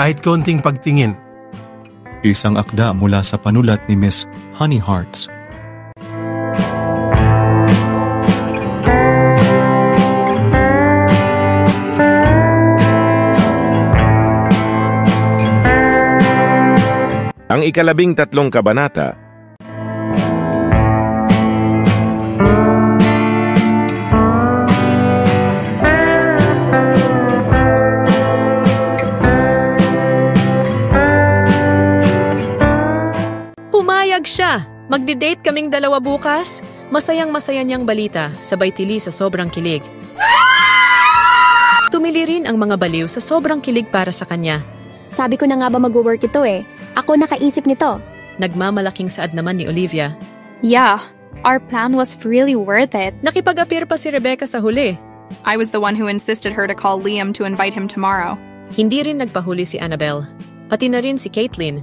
kahit konting pagtingin. Isang akda mula sa panulat ni Miss Honey Hearts. Ang 13 kabanata. Pumayag siya! Magdi-date kaming dalawa bukas? Masayang-masaya niyang balita, sabay tili sa sobrang kilig. Tumili rin ang mga baliw sa sobrang kilig para sa kanya. Sabi ko na nga ba mag-work ito eh. Ako nakaisip nito. Nagmamalaking saad naman ni Olivia. Yeah, our plan was really worth it. Nakipag-appear pa si Rebecca sa huli. I was the one who insisted her to call Liam to invite him tomorrow. Hindi rin nagpahuli si Annabelle. Pati na rin si Caitlin.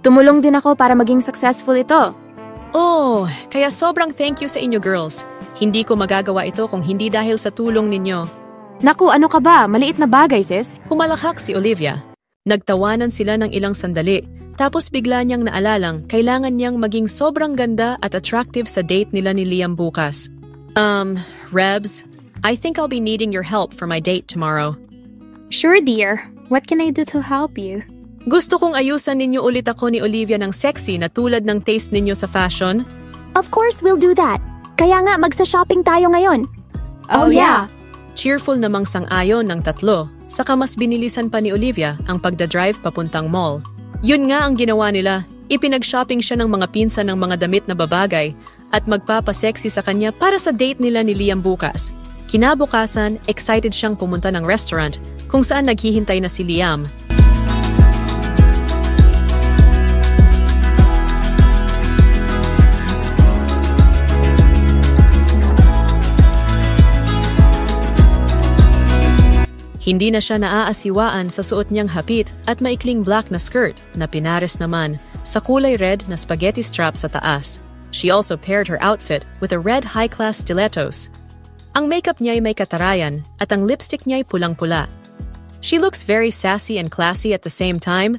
Tumulong din ako para maging successful ito. Oh, kaya sobrang thank you sa inyo girls. Hindi ko magagawa ito kung hindi dahil sa tulong ninyo. Naku, ano ka ba? Maliit na bagay, sis. Humalakhak si Olivia. Nagtawanan sila ng ilang sandali, tapos bigla niyang naalalang kailangan niyang maging sobrang ganda at attractive sa date nila ni Liam bukas. Rebs, I think I'll be needing your help for my date tomorrow. Sure, dear. What can I do to help you? Gusto kong ayusan ninyo ulit ako ni Olivia ng sexy na tulad ng taste ninyo sa fashion. Of course, we'll do that. Kaya nga, magsa-shopping tayo ngayon. Oh yeah. Cheerful namang sang-ayon ng tatlo, saka mas binilisan pa ni Olivia ang pagdadrive papuntang mall. Yun nga ang ginawa nila, ipinag-shopping siya ng mga pinsan ng mga damit na babagay at magpapasexy sa kanya para sa date nila ni Liam bukas. Kinabukasan, excited siyang pumunta ng restaurant kung saan naghihintay na si Liam. Hindi na siya naaasiwaan sa suot niyang hapit at maikling black na skirt na pinares naman sa kulay red na spaghetti strap sa taas. She also paired her outfit with a red high-class stilettos. Ang makeup niya ay may katarayan at ang lipstick niya ay pulang-pula. She looks very sassy and classy at the same time.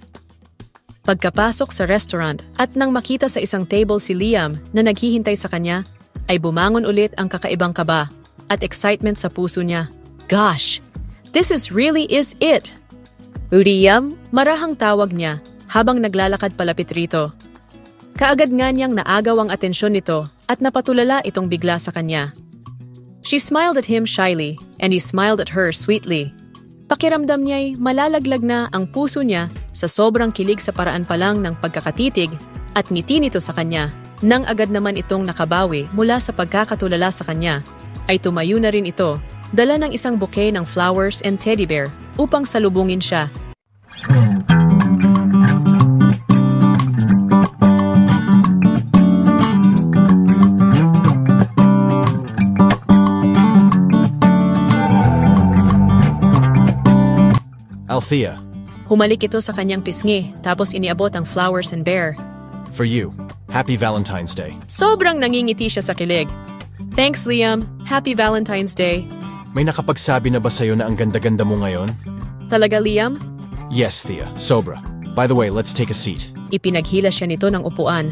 Pagkapasok sa restaurant at nang makita sa isang table si Liam na naghihintay sa kanya, ay bumangon ulit ang kakaibang kaba at excitement sa puso niya. Gosh! This really is it! Liam, marahang tawag niya habang naglalakad palapit rito. Kaagad nga niyang naagaw ang atensyon nito at napatulala itong bigla sa kanya. She smiled at him shyly and he smiled at her sweetly. Pakiramdam niya'y malalaglag na ang puso niya sa sobrang kilig sa paraan pa lang ng pagkakatitig at ngiti nito sa kanya. Nang agad naman itong nakabawi mula sa pagkakatulala sa kanya, ay tumayo na rin ito. Dala ng isang bouquet ng flowers and teddy bear upang salubungin siya. Althea. Humalik ito sa kanyang pisngi tapos iniabot ang flowers and bear. For you. Happy Valentine's Day. Sobrang nangingiti siya sa kilig. Thanks, Liam. Happy Valentine's Day. May nakapagsabi na ba sa'yo na ang ganda-ganda mo ngayon? Talaga, Liam? Yes, Thea. Sobra. By the way, let's take a seat. Ipinaghila siya nito ng upuan.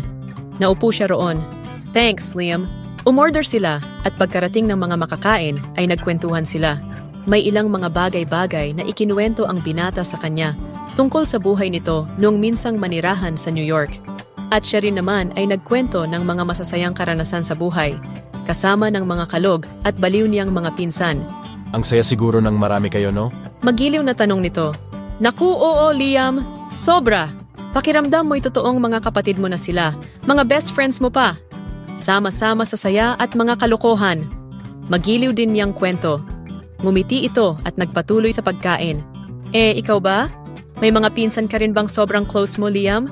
Naupo siya roon. Thanks, Liam. Umorder sila at pagkarating ng mga makakain ay nagkwentuhan sila. May ilang mga bagay-bagay na ikinuwento ang binata sa kanya tungkol sa buhay nito noong minsang manirahan sa New York. At siya rin naman ay nagkwento ng mga masasayang karanasan sa buhay, kasama ng mga kalog at baliw niyang mga pinsan. Ang saya siguro ng marami kayo, no? Magiliw na tanong nito. Naku, oo, Liam. Sobra. Pakiramdam mo'y totoong mga kapatid mo na sila. Mga best friends mo pa. Sama-sama sa saya at mga kalokohan. Magiliw din niyang kwento. Ngumiti ito at nagpatuloy sa pagkain. Ikaw ba? May mga pinsan ka rin bang sobrang close mo, Liam?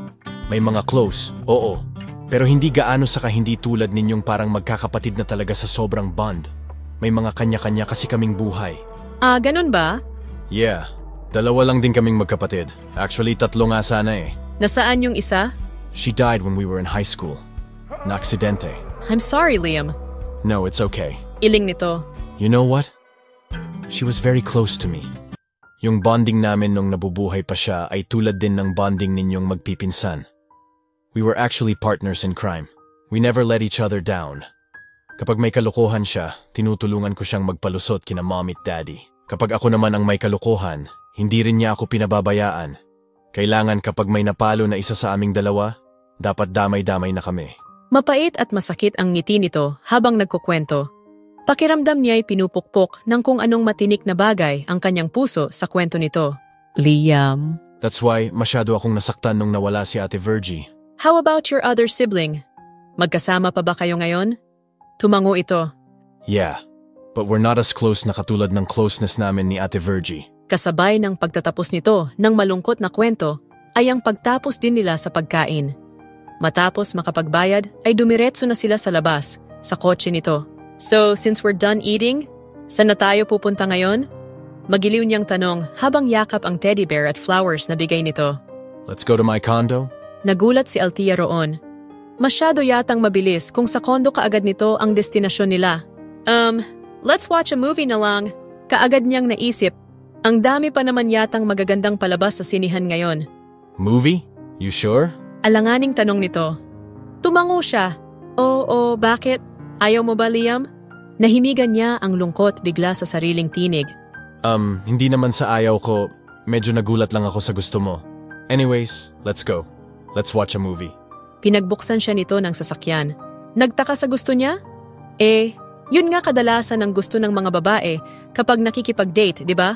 May mga close, oo. Pero hindi gaano saka hindi tulad ninyong parang magkakapatid na talaga sa sobrang bond. May mga kanya-kanya kasi kaming buhay. Ganun ba? Yeah. Dalawa lang din kaming magkapatid. Actually, 3 nga sana eh. Nasaan yung isa? She died when we were in high school. Na-aksidente. I'm sorry, Liam. No, it's okay. Iling nito. You know what? She was very close to me. Yung bonding namin nung nabubuhay pa siya ay tulad din ng bonding ninyong magpipinsan. We were actually partners in crime. We never let each other down. Kapag may kalokohan siya, tinutulungan ko siyang magpalusot kina mommy at daddy. Kapag ako naman ang may kalokohan, hindi rin niya ako pinababayaan. Kailangan kapag may napalo na isa sa aming dalawa, dapat damay-damay na kami. Mapait at masakit ang ngiti nito habang nagkukwento. Pakiramdam niya ay pinupukpok ng kung anong matinik na bagay ang kanyang puso sa kwento nito. Liam. That's why masyado akong nasaktan nung nawala si Ate Virgie. How about your other sibling? Magkasama pa ba kayo ngayon? Tumango ito. Yeah, but we're not as close na katulad ng closeness namin ni Ate Virgie. Kasabay ng pagtatapos nito ng malungkot na kwento ay ang pagtapos din nila sa pagkain. Matapos makapagbayad ay dumiretso na sila sa labas, sa kotse nito. So, since we're done eating, saan na tayo pupunta ngayon? Magiliw niyang tanong habang yakap ang teddy bear at flowers na bigay nito. Let's go to my condo? Nagulat si Althea roon. Masyado yatang mabilis kung sa kondo kaagad nito ang destinasyon nila. Let's watch a movie na lang. Kaagad niyang naisip. Ang dami pa naman yatang magagandang palabas sa sinihan ngayon. Movie? You sure? Alanganing tanong nito. Tumango siya. Oo, bakit? Ayaw mo ba, Liam? Nahimigan niya ang lungkot bigla sa sariling tinig. Hindi naman sa ayaw ko. Medyo nagulat lang ako sa gusto mo. Anyways, let's go. Let's watch a movie. Pinagbuksan siya nito ng sasakyan. Nagtaka sa gusto niya? Yun nga kadalasan ang gusto ng mga babae kapag nakikipag-date, di ba?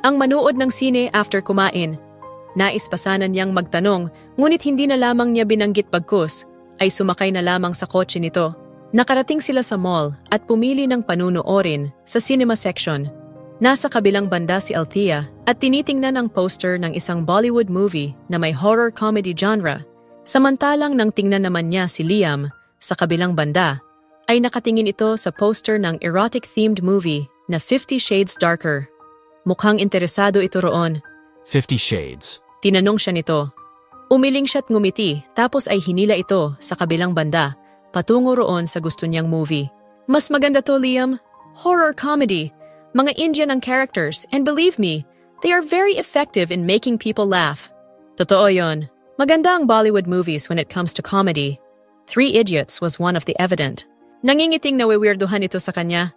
Ang manood ng sine after kumain. Nais pa sana niyang magtanong, ngunit hindi na lamang niya binanggit bagkus, ay sumakay na lamang sa kotse nito. Nakarating sila sa mall at pumili ng panunoorin sa cinema section. Nasa kabilang banda si Althea at tinitingnan ang poster ng isang Bollywood movie na may horror comedy genre. Samantalang nang tingnan naman niya si Liam sa kabilang banda, ay nakatingin ito sa poster ng erotic-themed movie na 50 Shades Darker. Mukhang interesado ito roon. 50 Shades. Tinanong siya nito. Umiling siya't ngumiti tapos ay hinila ito sa kabilang banda. Patungo roon sa gusto niyang movie. Mas maganda to, Liam. Horror comedy. Mga Indian ang characters and believe me, they are very effective in making people laugh. Totoo yon. Maganda ang Bollywood movies when it comes to comedy. 3 Idiots was one of the evident. Nangingiting nawiwirduhan ito sa kanya.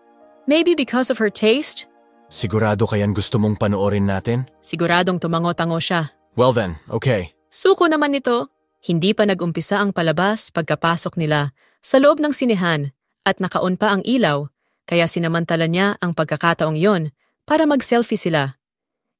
Maybe because of her taste? Sigurado kayan gusto mong panoorin natin? Siguradong tumango-tango siya. Well then, okay. Suko naman nito. Hindi pa nag-umpisa ang palabas pagkapasok nila sa loob ng sinehan at nakaon pa ang ilaw, kaya sinamantala niya ang pagkakataong yon para mag-selfie sila.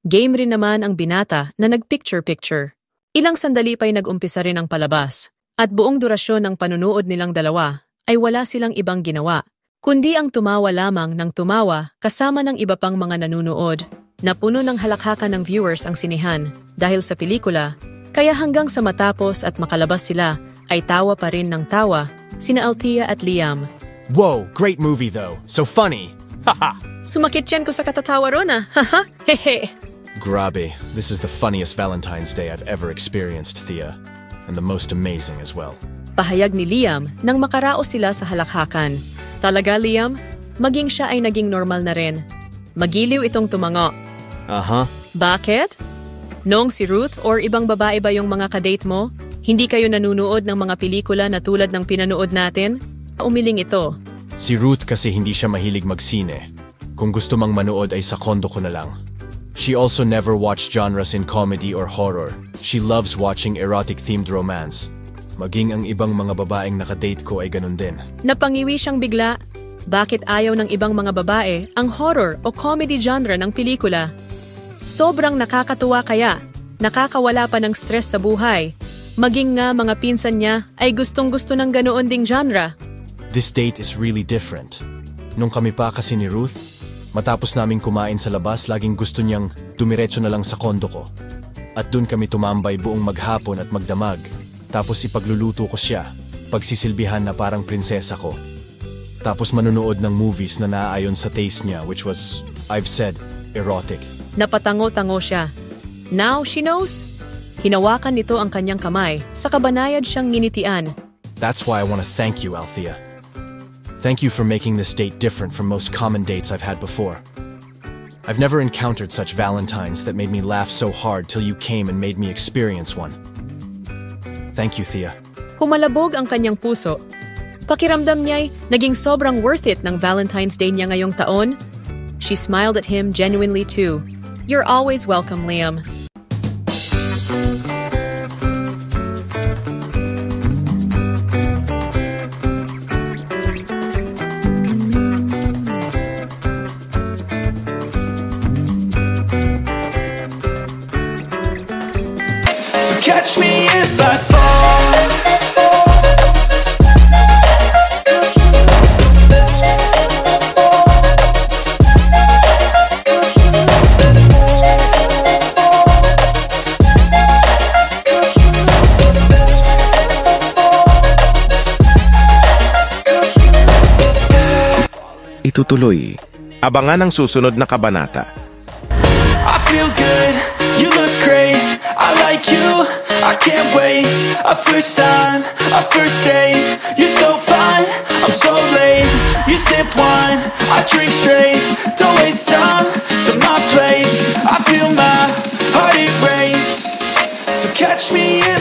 Game rin naman ang binata na nag-picture-picture. Ilang sandali pa'y nag-umpisa rin ang palabas at buong durasyon ng panunood nilang dalawa ay wala silang ibang ginawa, kundi ang tumawa lamang ng tumawa kasama ng iba pang mga nanunood. Napuno ng halakhakan ng viewers ang sinehan dahil sa pelikula, kaya hanggang sa matapos at makalabas sila ay tawa pa rin ng tawa sina Althea at Liam. Whoa, great movie though. So funny. Haha. Sumakit yan ko sa katatawa ron ah. Haha, hehe. Grabe, this is the funniest Valentine's Day I've ever experienced, Thea. And the most amazing as well. Pahayag ni Liam nang makaraos sila sa halakhakan. Talaga, Liam? Maging siya ay naging normal na rin. Magiliw itong tumango. Bakit? Noong si Ruth or ibang babae ba yung mga kadate mo? Hindi kayo nanunood ng mga pelikula na tulad ng pinanood natin? Umiling ito. Si Ruth kasi hindi siya mahilig magsine. Kung gusto mang manood ay sa kondo ko na lang. She also never watched genres in comedy or horror. She loves watching erotic-themed romance. Maging ang ibang mga babaeng nakadate ko ay ganun din. Napangiwi siyang bigla. Bakit ayaw ng ibang mga babae ang horror o comedy genre ng pelikula? Sobrang nakakatuwa kaya. Nakakawala pa ng stress sa buhay. Maging nga mga pinsan niya ay gustong-gusto ng ganoon ding genre. This date is really different. Nung kami pa kasi ni Ruth, matapos naming kumain sa labas, laging gusto niyang dumiretso na lang sa kondo ko. At dun kami tumambay buong maghapon at magdamag. Tapos ipagluluto ko siya, pagsisilbihan na parang prinsesa ko. Tapos manunood ng movies na naaayon sa taste niya, which was, I've said, erotic. Napatango-tango siya. Now she knows? Hinawakan nito ang kanyang kamay, sa kabanayad siyang nginitian. That's why I want to thank you, Althea. Thank you for making this date different from most common dates I've had before. I've never encountered such Valentines that made me laugh so hard till you came and made me experience one. Thank you, Thea. Humalabog ang kanyang puso. Pakiramdam niya'y naging sobrang worth it ng Valentine's Day niya ngayong taon. She smiled at him genuinely too. You're always welcome, Liam. Catch me if I fall. Itutuloy. Abangan ang susunod na kabanata. I feel good, you look great, I like you, I can't wait. A first time, a first date, you're so fine, I'm so late. You sip wine, I drink straight, don't waste time to my place. I feel my heart erase, so catch me if